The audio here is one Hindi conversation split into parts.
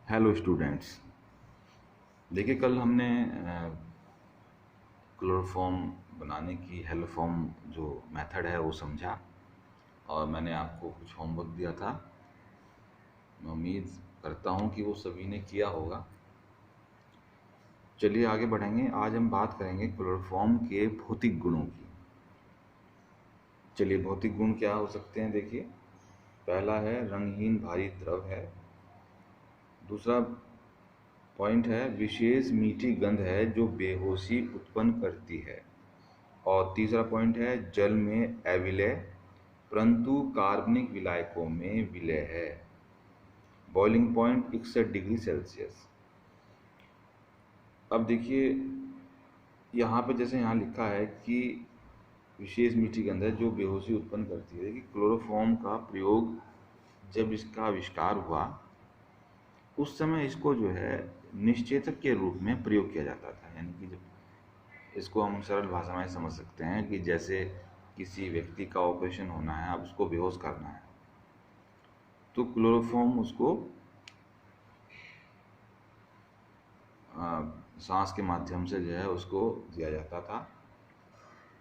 Hello students. देखिए, कल हमने क्लोरोफॉर्म बनाने की हेलोफॉर्म जो मेथड है वो समझा और मैंने आपको कुछ होमवर्क दिया था। मैं उम्मीद करता हूँ कि वो सभी ने किया होगा। चलिए आगे बढ़ेंगे। आज हम बात करेंगे क्लोरोफॉर्म के भौतिक गुणों की। चलिए, भौतिक गुण क्या हो सकते हैं। देखिए, पहला है रंगहीन भारी द्रव है। दूसरा पॉइंट है विशेष मीठी गंध है जो बेहोशी उत्पन्न करती है। और तीसरा पॉइंट है जल में अविलय परंतु कार्बनिक विलायकों में विलय है। Boiling point 61 degree Celsius. अब देखिए, यहाँ पे जैसे यहाँ लिखा है कि विशेष मीठी गंध है जो बेहोशी उत्पन्न करती है कि क्लोरोफॉर्म का प्रयोग जब इसका आविष्कार हुआ उस समय इसको जो है निश्चेतक के रूप में प्रयोग किया जाता था। यानी कि जब इसको हम सरल भाषा में समझ सकते हैं कि जैसे किसी व्यक्ति का ऑपरेशन होना है, अब उसको बेहोश करना है तो क्लोरोफॉर्म उसको सांस के माध्यम से जो है उसको दिया जाता था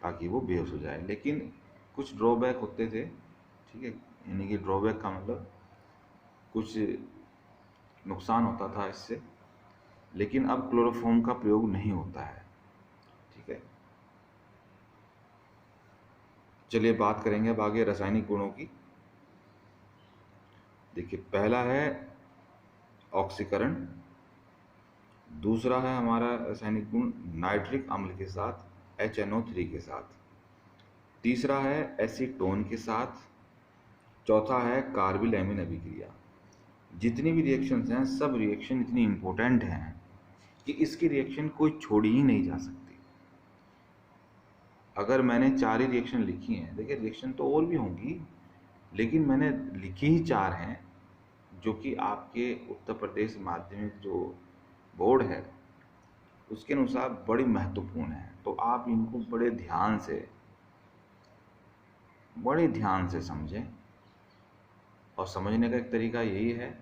ताकि वो बेहोश हो जाए। लेकिन कुछ ड्रॉबैक होते थे, ठीक है। यानी कि ड्रॉबैक का मतलब कुछ नुकसान होता था इससे। लेकिन अब क्लोरोफॉर्म का प्रयोग नहीं होता है, ठीक है। चलिए बात करेंगे अब आगे रासायनिक गुणों की। देखिए, पहला है ऑक्सीकरण। दूसरा है हमारा रासायनिक गुण नाइट्रिक अम्ल के साथ HNO3 के साथ। तीसरा है एसीटोन के साथ। चौथा है कार्बिल एमीन अभिक्रिया। जितनी भी रिएक्शंस हैं सब रिएक्शन इतनी इम्पोर्टेंट हैं कि इसकी रिएक्शन कोई छोड़ी ही नहीं जा सकती। अगर मैंने 4 ही रिएक्शन लिखी हैं, देखिए रिएक्शन तो और भी होंगी लेकिन मैंने लिखी ही 4 हैं जो कि आपके उत्तर प्रदेश माध्यमिक जो बोर्ड है उसके अनुसार बड़ी महत्वपूर्ण है। तो आप इनको बड़े ध्यान से समझें। और समझने का एक तरीका यही है,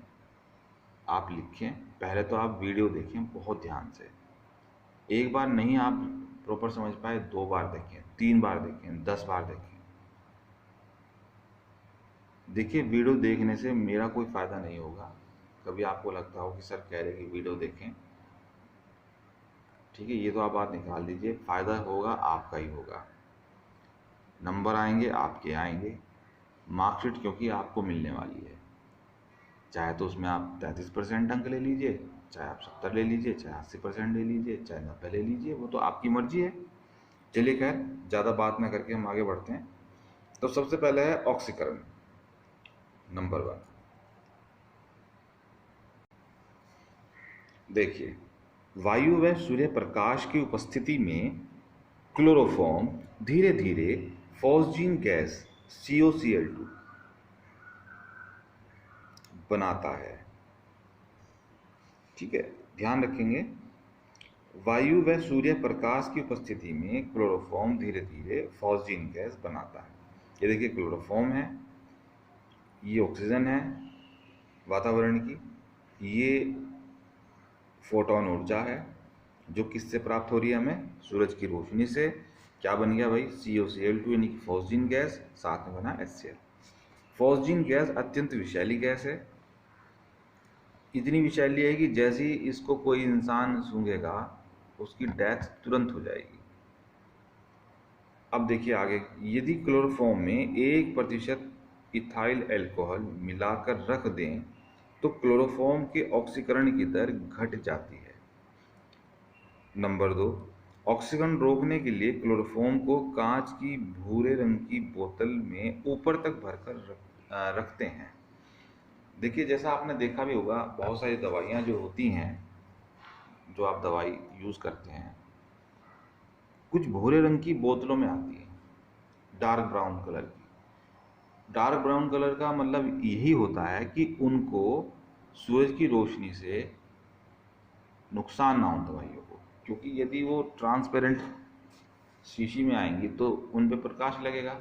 आप लिखें। पहले तो आप वीडियो देखें बहुत ध्यान से। एक बार नहीं आप प्रॉपर समझ पाए, 2 बार देखें, 3 बार देखें, 10 बार देखें। देखिए, वीडियो देखने से मेरा कोई फ़ायदा नहीं होगा। कभी आपको लगता हो कि सर कह रहे कि वीडियो देखें, ठीक है, ये तो आप बात निकाल दीजिए। फ़ायदा होगा आपका ही होगा, नंबर आएंगे आपके आएंगे, मार्कशीट क्योंकि आपको मिलने वाली है। चाहे तो उसमें आप 33% अंक ले लीजिए, चाहे आप 70 ले लीजिए, चाहे 80% ले लीजिए, चाहे 90 ले लीजिए, वो तो आपकी मर्जी है। चलिए खैर, ज़्यादा बात ना करके हम आगे बढ़ते हैं। तो सबसे पहले है ऑक्सीकरण, नंबर 1। देखिए, वायु व सूर्य प्रकाश की उपस्थिति में क्लोरोफॉर्म धीरे धीरे फॉस्जीन गैस COCl2 बनाता है, ठीक है। ध्यान रखेंगे, वायु व सूर्य प्रकाश की उपस्थिति में क्लोरोफॉर्म धीरे धीरे फॉस्जीन गैस बनाता है। ये देखिए क्लोरोफॉर्म है, ये ऑक्सीजन है वातावरण की, ये फोटोन ऊर्जा है जो किससे प्राप्त हो रही है हमें, सूरज की रोशनी से। क्या बन गया भाई, COCl2 यानी कि फॉस्जीन गैस, साथ में बना HCl। फॉस्जीन गैस अत्यंत विषैली गैस है। इतनी विषैली है कि जैसे ही इसको कोई इंसान सूंघेगा उसकी डेथ तुरंत हो जाएगी। अब देखिए आगे, यदि क्लोरोफॉर्म में 1% इथाइल अल्कोहल मिलाकर रख दें तो क्लोरोफॉर्म के ऑक्सीकरण की दर घट जाती है। नंबर 2, ऑक्सीकरण रोकने के लिए क्लोरोफॉर्म को कांच की भूरे रंग की बोतल में ऊपर तक भरकर रखते हैं। देखिए, जैसा आपने देखा भी होगा, बहुत सारी दवाइयाँ जो होती हैं, जो आप दवाई यूज़ करते हैं, कुछ भूरे रंग की बोतलों में आती है, डार्क ब्राउन कलर की। डार्क ब्राउन कलर का मतलब यही होता है कि उनको सूरज की रोशनी से नुकसान ना हो दवाइयों को, क्योंकि यदि वो ट्रांसपेरेंट शीशी में आएंगी तो उन पे प्रकाश लगेगा।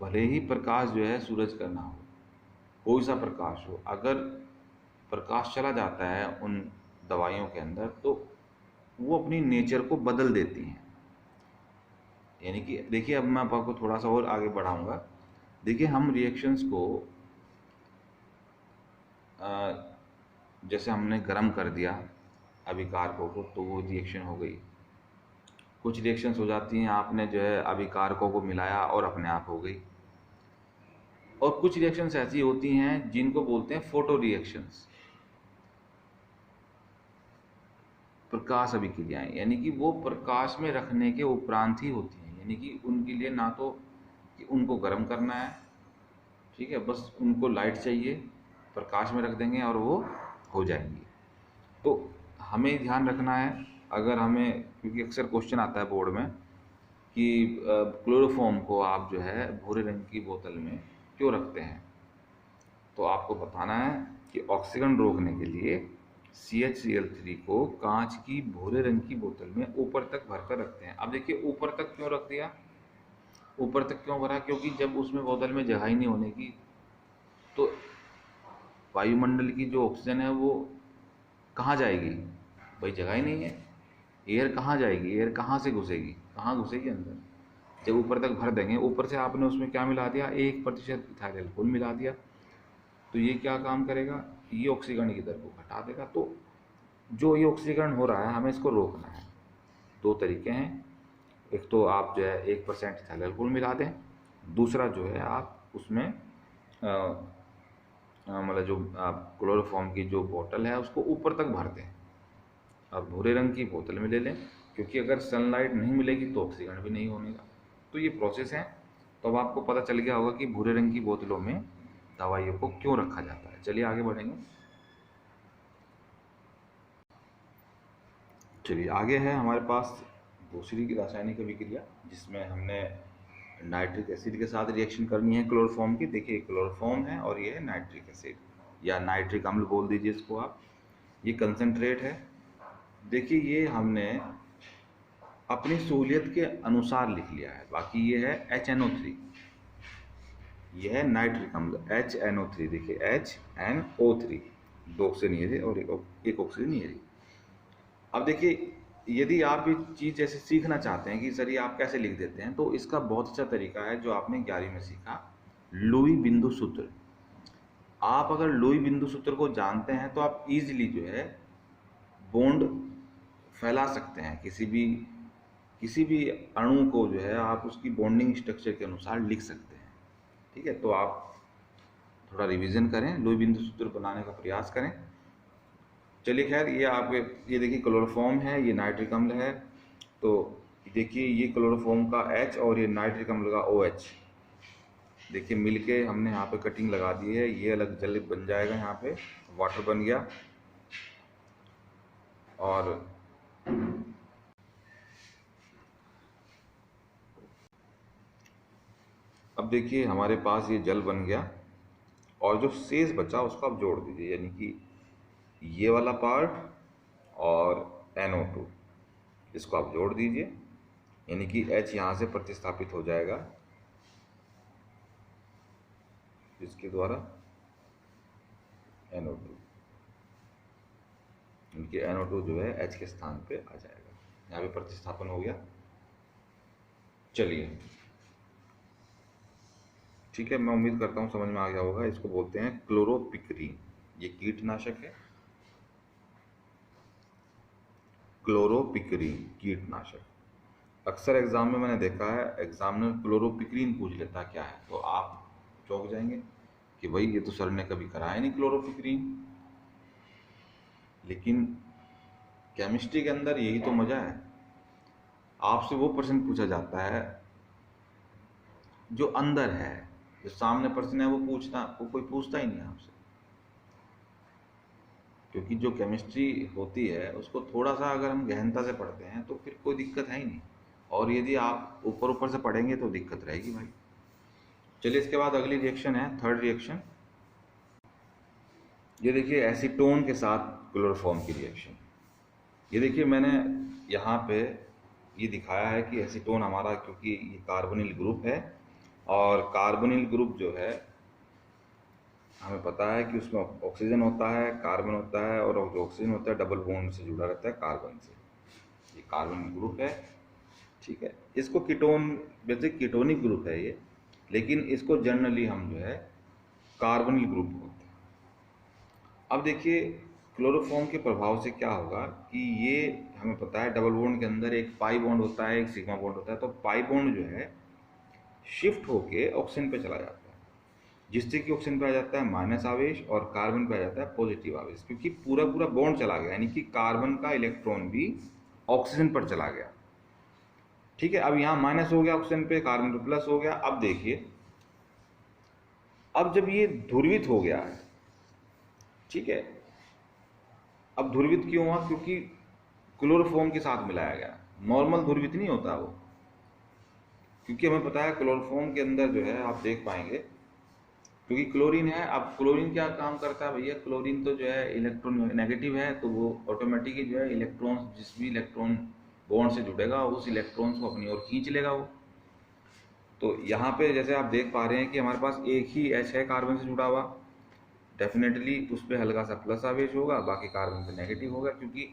भले ही प्रकाश जो है सूरज का ना हो, कोई सा प्रकाश हो, अगर प्रकाश चला जाता है उन दवाइयों के अंदर तो वो अपनी नेचर को बदल देती हैं। यानी कि देखिए, अब मैं आपको थोड़ा सा और आगे बढ़ाऊंगा। देखिए, हम रिएक्शंस को जैसे हमने गर्म कर दिया अभिकारकों को तो वो रिएक्शन हो गई। कुछ रिएक्शंस हो जाती हैं, आपने जो है अभिकारकों को मिलाया और अपने आप हो गई। और कुछ रिएक्शंस ऐसी होती हैं जिनको बोलते हैं फोटो रिएक्शंस, प्रकाश अभिक्रियाएं, यानी कि वो प्रकाश में रखने के उपरांत ही होती हैं। यानी कि उनके लिए ना तो कि उनको गर्म करना है, ठीक है, बस उनको लाइट चाहिए, प्रकाश में रख देंगे और वो हो जाएंगी। तो हमें ध्यान रखना है, अगर हमें, क्योंकि अक्सर क्वेश्चन आता है बोर्ड में कि क्लोरोफॉर्म को आप जो है भूरे रंग की बोतल में क्यों रखते हैं, तो आपको बताना है कि ऑक्सीजन रोकने के लिए CHCl3 को कांच की भूरे रंग की बोतल में ऊपर तक भरकर रखते हैं। अब देखिए, ऊपर तक क्यों रख दिया, ऊपर तक क्यों भरा, क्योंकि जब उसमें बोतल में जगह ही नहीं होने की तो वायुमंडल की जो ऑक्सीजन है वो कहाँ जाएगी, भाई जगह ही नहीं है, एयर कहाँ जाएगी, एयर कहाँ से घुसेगी, कहाँ घुसेगी अंदर। जब ऊपर तक भर देंगे, ऊपर से आपने उसमें क्या मिला दिया, 1% इथाइल अल्कोहल मिला दिया, तो ये क्या काम करेगा, ये ऑक्सीकरण की दर को घटा देगा। तो जो ये ऑक्सीकरण हो रहा है हमें इसको रोकना है। दो तरीके हैं, एक तो आप जो है 1% इथाइल अल्कोहल मिला दें, दूसरा जो है आप उसमें मतलब जो आप क्लोरोफॉर्म की जो बोतल है उसको ऊपर तक भर दें। अब भूरे रंग की बोतल में ले लें, क्योंकि अगर सनलाइट नहीं मिलेगी तो ऑक्सीजन भी नहीं होने का। तो ये प्रोसेस है। तो अब आपको पता चल गया होगा कि भूरे रंग की बोतलों में दवाइयों को क्यों रखा जाता है। चलिए आगे बढ़ेंगे। चलिए आगे है हमारे पास दूसरी रासायनिक अभिक्रिया, जिसमें हमने नाइट्रिक एसिड के साथ रिएक्शन करनी है क्लोरोफॉर्म की। देखिए, क्लोरोफॉर्म है और ये है नाइट्रिक एसिड या नाइट्रिक अम्ल बोल दीजिए इसको आप। ये कंसनट्रेट है। देखिए, ये हमने अपनी सहूलियत के अनुसार लिख लिया है। बाकी ये है HNO3, ये है नाइट्रिक अम्ल HNO3। देखिए HNO3, 2 ऑक्सीजन ये थे और एक ऑक्सीजन ये थी। अब देखिए, यदि आप ये चीज़ जैसे सीखना चाहते हैं कि सर ये आप कैसे लिख देते हैं, तो इसका बहुत अच्छा तरीका है जो आपने 11वीं में सीखा, लुई बिंदु सूत्र। आप अगर लुई बिंदु सूत्र को जानते हैं तो आप इजीली जो है बॉन्ड फैला सकते हैं। किसी भी अणु को जो है आप उसकी बॉन्डिंग स्ट्रक्चर के अनुसार लिख सकते हैं। ठीक है, तो आप थोड़ा रिवीजन करें, लुई बिंदु सूत्र बनाने का प्रयास करें। चलिए खैर, ये आपके ये देखिए क्लोरोफॉर्म है, ये नाइट्रिक अम्ल है। तो देखिए, ये क्लोरोफॉर्म का H और ये नाइट्रिक अम्ल का OH, देखिए मिलके हमने यहाँ पे कटिंग लगा दी है। ये अलग जल बन जाएगा, यहाँ पे वाटर बन गया। और अब देखिए हमारे पास ये जल बन गया और जो शेष बचा उसको आप जोड़ दीजिए, यानी कि ये वाला पार्ट और NO2 इसको आप जोड़ दीजिए, यानी कि H यहाँ से प्रतिस्थापित हो जाएगा इसके द्वारा NO2, इनके NO2 जो है H के स्थान पे आ जाएगा। यहाँ पे प्रतिस्थापन हो गया। चलिए ठीक है, मैं उम्मीद करता हूँ समझ में आ गया होगा। इसको बोलते हैं क्लोरोपिक्रीन, ये कीटनाशक है। क्लोरोपिक्रीन कीटनाशक। अक्सर एग्जाम में मैंने देखा है एग्जामिनर क्लोरोपिक्रीन पूछ लेता क्या है, तो आप चौंक जाएंगे कि भाई ये तो सर ने कभी कराया नहीं क्लोरोपिक्रीन। लेकिन केमिस्ट्री के अंदर यही तो मजा है, आपसे वो प्रश्न पूछा जाता है जो अंदर है, जो सामने प्रश्न है वो कोई पूछता ही नहीं है आपसे। क्योंकि जो केमिस्ट्री होती है उसको थोड़ा सा अगर हम गहनता से पढ़ते हैं तो फिर कोई दिक्कत है ही नहीं, और यदि आप ऊपर ऊपर से पढ़ेंगे तो दिक्कत रहेगी भाई। चलिए, इसके बाद अगली रिएक्शन है थर्ड रिएक्शन। ये देखिए एसीटोन के साथ क्लोरोफॉर्म की रिएक्शन। ये देखिए मैंने यहाँ पे ये दिखाया है कि एसीटोन हमारा, क्योंकि ये कार्बोनिल ग्रुप है और कार्बोनिल ग्रुप जो है हमें पता है कि उसमें ऑक्सीजन होता है, कार्बन होता है, और जो ऑक्सीजन होता है डबल बॉन्ड से जुड़ा रहता है कार्बन से। ये कार्बन ग्रुप है, ठीक है। इसको कीटोन, वैसे कीटोनिक ग्रुप है ये, लेकिन इसको जनरली हम जो है कार्बनिल ग्रुप बोलते हैं। अब देखिए क्लोरोफॉर्म के प्रभाव से क्या होगा कि ये हमें पता है डबल बॉन्ड के अंदर एक पाई बॉन्ड होता है, एक सिग्मा बॉन्ड होता है, तो पाई बॉन्ड जो है शिफ्ट होके ऑक्सीजन पे चला जाता है, जिससे कि ऑक्सीजन पे आ जाता है माइनस आवेश और कार्बन पे आ जाता है पॉजिटिव आवेश, क्योंकि पूरा पूरा बॉन्ड चला गया, यानी कि कार्बन का इलेक्ट्रॉन भी ऑक्सीजन पर चला गया, ठीक है। अब यहाँ माइनस हो गया ऑक्सीजन पे, कार्बन पे प्लस हो गया। अब देखिए, अब जब ये ध्रुवित हो गया है, ठीक है, अब ध्रुवित क्यों हुआ? क्योंकि क्लोरोफॉर्म के साथ मिलाया गया। नॉर्मल ध्रुवित नहीं होता वो, क्योंकि हमें पता है क्लोरोफॉर्म के अंदर जो है आप देख पाएंगे, क्योंकि क्लोरीन है। अब क्लोरीन क्या काम करता है भैया? क्लोरीन तो जो है इलेक्ट्रॉन नेगेटिव है, तो वो ऑटोमेटिकली जो है इलेक्ट्रॉन, जिस भी इलेक्ट्रॉन बॉन्ड से जुड़ेगा उस इलेक्ट्रॉन्स को अपनी ओर खींच लेगा वो। तो यहाँ पे जैसे आप देख पा रहे हैं कि हमारे पास एक ही एच है कार्बन से जुड़ा हुआ, डेफिनेटली उस पर हल्का सा प्लस आवेश होगा, बाकी कार्बन पे नेगेटिव होगा, क्योंकि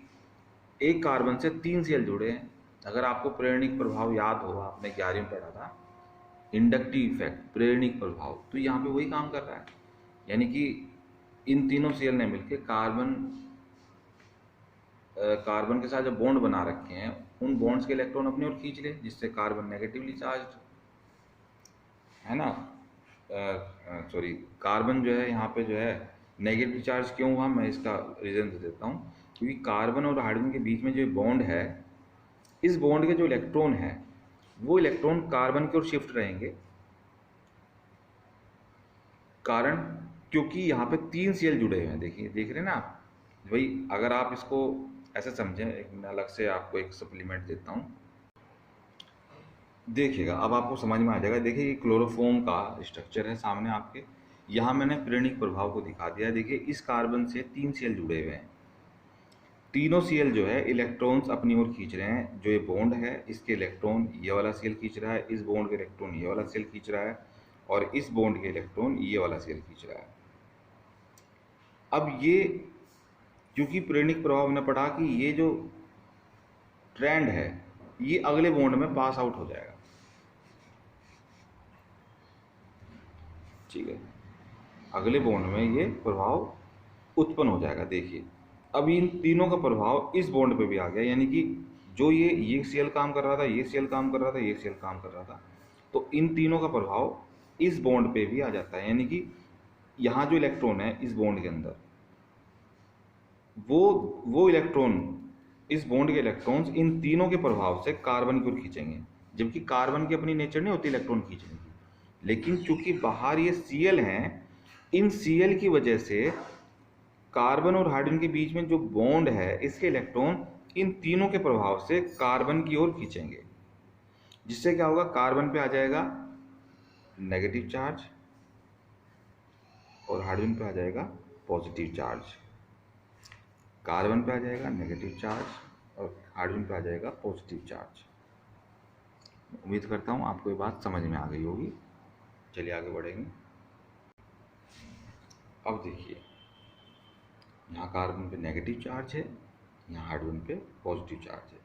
एक कार्बन से 3 सेल जुड़े हैं। अगर आपको प्रेरणिक प्रभाव याद हो, आपने 11वीं में पढ़ा था, इंडक्टिव इफेक्ट, प्रेरणिक प्रभाव, तो यहाँ पे वही काम कर रहा है। यानी कि इन तीनों सेल ने मिलकर कार्बन के साथ जो बॉन्ड बना रखे हैं, उन बॉन्ड्स के इलेक्ट्रॉन अपनी ओर खींच ले, जिससे कार्बन नेगेटिवली चार्ज है ना, सॉरी, कार्बन जो है यहाँ पे जो है नेगेटिव चार्ज क्यों हुआ, मैं इसका रीज़न दे देता हूँ। क्योंकि कार्बन और हाइड्रोजन के बीच में जो बॉन्ड है, इस बॉन्ड के जो इलेक्ट्रॉन है वो इलेक्ट्रॉन कार्बन की ओर शिफ्ट रहेंगे। कारण, क्योंकि यहाँ पे 3 सेल जुड़े हुए हैं, देखिए, देख रहे हैं ना आप भाई। अगर आप इसको ऐसे समझें, एक मैं अलग से आपको एक सप्लीमेंट देता हूँ, देखिएगा अब आपको समझ में आ जाएगा। देखिए ये क्लोरोफॉर्म का स्ट्रक्चर है सामने आपके, यहाँ मैंने प्रेरणिक प्रभाव को दिखा दिया है। देखिए इस कार्बन से 3 सेल जुड़े हुए हैं, तीनों सेल जो है इलेक्ट्रॉन्स अपनी ओर खींच रहे हैं। जो ये बॉन्ड है इसके इलेक्ट्रॉन ये वाला सेल खींच रहा है, इस बॉन्ड के इलेक्ट्रॉन ये वाला सेल खींच रहा है, और इस बॉन्ड के इलेक्ट्रॉन ये वाला सेल खींच रहा है। अब ये, क्योंकि प्रेरणिक प्रभाव ने पढ़ा कि ये जो ट्रेंड है ये अगले बॉन्ड में पास आउट हो जाएगा, ठीक है, अगले बॉन्ड में ये प्रभाव उत्पन्न हो जाएगा। देखिए अब इन तीनों का प्रभाव इस बॉन्ड पे भी आ गया, यानी कि जो ये सेल काम कर रहा था, ये सेल काम कर रहा था, ये सेल काम कर रहा था, तो इन तीनों का प्रभाव इस बॉन्ड पे भी आ जाता है। यानी कि यहाँ जो इलेक्ट्रॉन है इस बॉन्ड के अंदर, वो इलेक्ट्रॉन, इस बॉन्ड के इलेक्ट्रॉन्स इन तीनों के प्रभाव से कार्बन की ओर खींचेंगे, जबकि कार्बन की अपनी नेचर नहीं होती इलेक्ट्रॉन खींचने की, लेकिन चूंकि बाहर ये सीएल हैं, इन सीएल की वजह से कार्बन और हाइड्रोजन के बीच में जो बॉन्ड है इसके इलेक्ट्रॉन इन तीनों के प्रभाव से कार्बन की ओर खींचेंगे, जिससे क्या होगा, कार्बन पे आ जाएगा नेगेटिव चार्ज और हाइड्रोजन पे आ जाएगा पॉजिटिव चार्ज। कार्बन पे आ जाएगा नेगेटिव चार्ज और हाइड्रोजन पे आ जाएगा पॉजिटिव चार्ज। उम्मीद करता हूँ आपको ये बात समझ में आ गई होगी। चलिए आगे बढ़ेंगे। अब देखिए यहाँ कार्बन पे नेगेटिव चार्ज है, यहाँ हाइड्रोजन पे पॉजिटिव चार्ज है।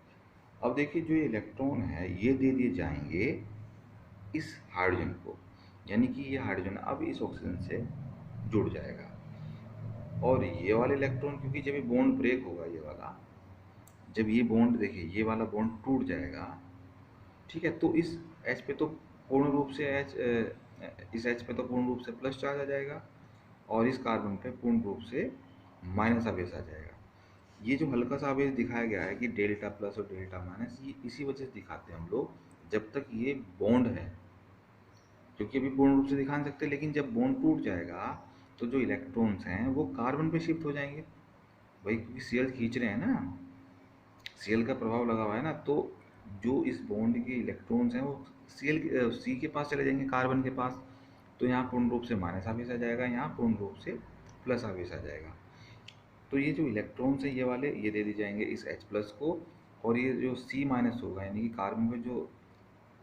अब देखिए जो ये इलेक्ट्रॉन है ये दे दिए जाएंगे इस हाइड्रोजन को, यानी कि ये हाइड्रोजन अब इस ऑक्सीजन से जुड़ जाएगा, और ये वाले इलेक्ट्रॉन, क्योंकि जब ये बॉन्ड ब्रेक होगा, ये वाला, जब ये बॉन्ड, देखिए ये वाला बॉन्ड टूट जाएगा, ठीक है, तो इस एच पे तो पूर्ण रूप से इस एच पे तो पूर्ण रूप से प्लस चार्ज आ जाएगा, और इस कार्बन पे पूर्ण रूप से माइनस आवेश आ जाएगा। ये जो हल्का सा आवेश दिखाया गया है कि डेल्टा प्लस और डेल्टा माइनस, ये इसी वजह से दिखाते हैं हम लोग, जब तक ये बॉन्ड है, क्योंकि अभी पूर्ण रूप से दिखा नहीं सकते, लेकिन जब बॉन्ड टूट जाएगा तो जो इलेक्ट्रॉन्स हैं वो कार्बन पे शिफ्ट हो जाएंगे भाई, क्योंकि सीएल खींच रहे हैं ना, सीएल का प्रभाव लगा हुआ है ना, तो जो इस बॉन्ड के इलेक्ट्रॉन्स हैं वो सी के पास चले जाएंगे, कार्बन के पास, तो यहाँ पूर्ण रूप से माइनस आवेश आ जाएगा, यहाँ पूर्ण रूप से प्लस आवेश आ जाएगा। तो ये जो इलेक्ट्रॉन्स हैं ये वाले, ये दे दिए जाएंगे इस H प्लस को, और ये जो C माइनस होगा, यानी कि कार्बन पे जो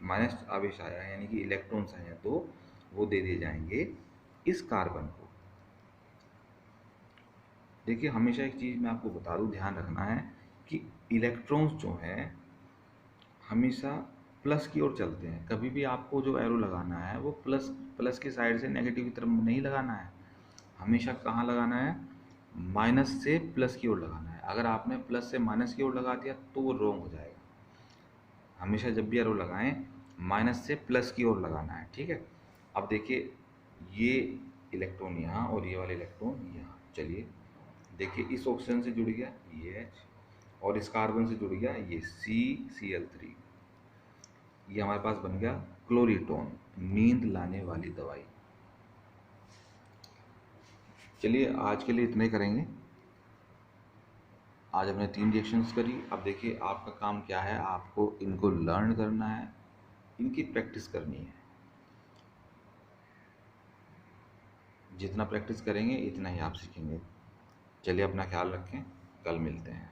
माइनस आवेश आया है, यानी कि इलेक्ट्रॉन्स आए हैं, तो वो दे दिए जाएंगे इस कार्बन को। देखिए हमेशा एक चीज़ मैं आपको बता दूं, ध्यान रखना है कि इलेक्ट्रॉन्स जो हैं हमेशा प्लस की ओर चलते हैं। कभी भी आपको जो एरो लगाना है वो प्लस प्लस की साइड से नेगेटिव की तरफ नहीं लगाना है, हमेशा कहाँ लगाना है, माइनस से प्लस की ओर लगाना है। अगर आपने प्लस से माइनस की ओर लगा दिया तो वो रॉन्ग हो जाएगा। हमेशा जब भी एरो लगाएं माइनस से प्लस की ओर लगाना है, ठीक है। अब देखिए ये इलेक्ट्रॉन यहाँ और ये वाला इलेक्ट्रॉन यहाँ, चलिए देखिए इस ऑक्सीजन से जुड़ गया ये H, और इस कार्बन से जुड़ गया ये CCl3। ये हमारे पास बन गया क्लोरीटोन, नींद लाने वाली दवाई। चलिए आज के लिए इतना ही करेंगे। आज हमने 3 रिएक्शंस करी। अब देखिए आपका काम क्या है, आपको इनको लर्न करना है, इनकी प्रैक्टिस करनी है। जितना प्रैक्टिस करेंगे इतना ही आप सीखेंगे। चलिए अपना ख्याल रखें, कल मिलते हैं।